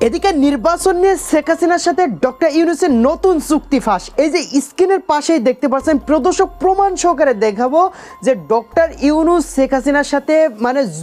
এদিকে নির্বাচন নিয়ে শেখ হাসিনার সাথে ডক্টর ইউনূসের নতুন চুক্তি ফাঁস। এই যে স্ক্রিনের পাশেই দেখতে পাচ্ছেন, প্রদর্শক প্রমাণ সহকারে দেখাবো যে ডক্টর ইউনূস শেখ হাসিনার সাথে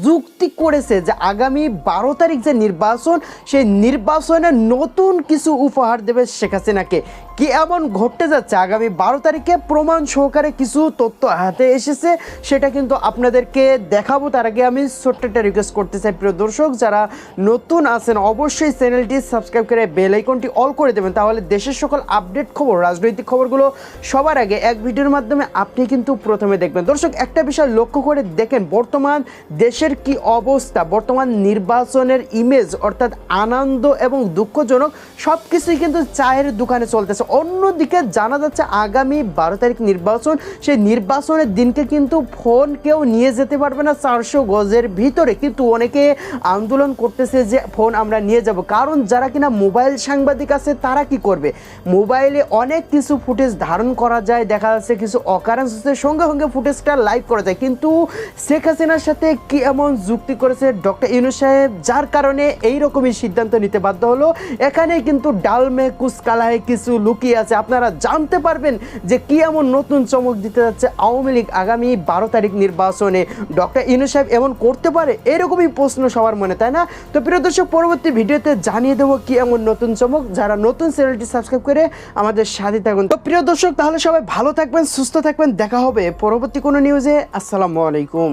যুক্তি করেছে যে আগামী 12 তারিখ যে নির্বাচন, সেই নির্বাচনে নতুন কিছু উপহার দেবে শেখ হাসিনাকে। কি এমন ঘটতে যাচ্ছে আগামী 12 তারিখে, প্রমাণ সহকারে কিছু তথ্য হাতে এসেছে, সেটা কিন্তু আপনাদেরকে দেখাবো। তার আগে আমি ছোট্ট একটা রিকোয়েস্ট করতে চাই, প্রিয় দর্শক যারা নতুন আছেন অবশ্যই চ্যানেলটি সাবস্ক্রাইব করে বেল আইকনটি অল করে দেবেন, তাহলে দেশের সকল আপডেট খবর, রাজনৈতিক খবরগুলো সবার আগে এক ভিডিওর মাধ্যমে আপনি কিন্তু প্রথমে দেখবেন। দর্শক একটা বিষয় লক্ষ্য করে দেখেন, বর্তমান দেশের কি অবস্থা, বর্তমান নির্বাচনের ইমেজ অর্থাৎ আনন্দ এবং দুঃখজনক সব কিছুই কিন্তু চায়ের দোকানে চলতেছে। অন্যদিকে জানা যাচ্ছে আগামী 12 তারিখ নির্বাচন, সেই নির্বাচনের দিনকে কিন্তু ফোন কেউ নিয়ে যেতে পারবে না 400 গজের ভিতরে। কিন্তু অনেকে আন্দোলন করতেছে যে ফোন আমরা নিয়ে যাব, কারণ যারা কিনা মোবাইল সাংবাদিক আছে তারা কি করবে, মোবাইলে অনেক কিছু ফুটেজ ধারণ করা যায়, দেখা যাচ্ছে কিছু অকারেন্স হচ্ছে, সঙ্গে সঙ্গে ফুটেজটা লাইভ করা যায়। কিন্তু শেখ হাসিনার সাথে কি এমন যুক্তি করেছে ডক্টর ইউনূস সাহেব, যার কারণে এইরকমই সিদ্ধান্ত নিতে বাধ্য হলো। এখানে কিন্তু ডালমে কুচকালায় কিছু লুকিয়ে আছে, আপনারা জানতে পারবেন যে কি এমন নতুন চমক দিতে যাচ্ছে আওয়ামী লীগ আগামী 12 তারিখ নির্বাচনে। ডক্টর ইউনূস সাহেব এমন করতে পারে, এরকমই প্রশ্ন সবার মনে, তাই না? তো প্রিয় দর্শক, পরবর্তী ভিডিওতে জানিয়ে দেবো কি এমন নতুন চমক। যারা নতুন চ্যানেলটি সাবস্ক্রাইব করে আমাদের সাথে থাকুন। তো প্রিয় দর্শক, তাহলে সবাই ভালো থাকবেন, সুস্থ থাকবেন, দেখা হবে পরবর্তী কোনো নিউজে। আসসালামু আলাইকুম।